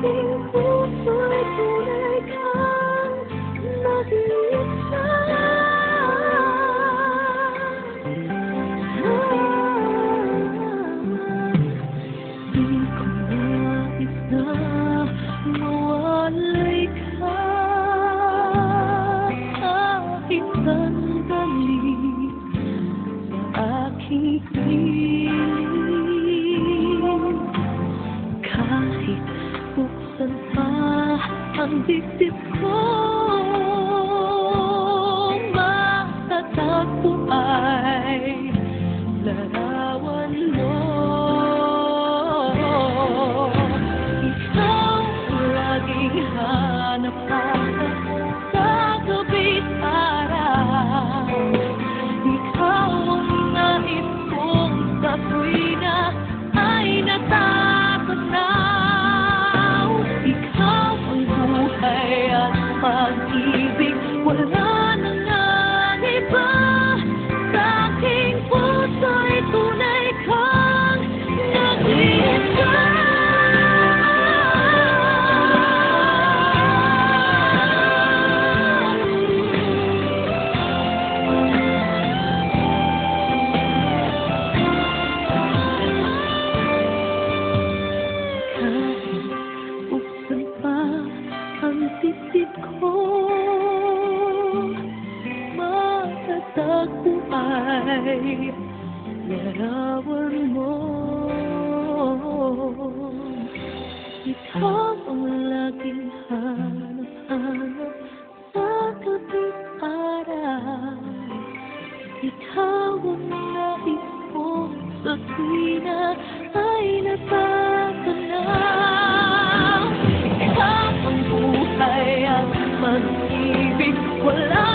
aking puso'y tunay kang nag-iisa. Di ko nais na mawalay ka kahit sandali sa aking piling. Kahit buksan pa ang dibdib ko, matatagpo ay larawan mo. Ikaw laging hanap-hanap sa gabi't araw. Ikaw ang nais kong sa tuwina ay natatanaw. Ikaw ang buhay at pag-ibig, wala nang iba. Sa aking puso'y tunay kang nag-iisa. Ang titip ko, matatagpo ay larawan mo. Ikaw ang laging hanap-hanap sa gabi't araw. Ikaw ang nais ko sa tuwina ay natatanaw. Ikaw ang buhay at pag-ibig, wala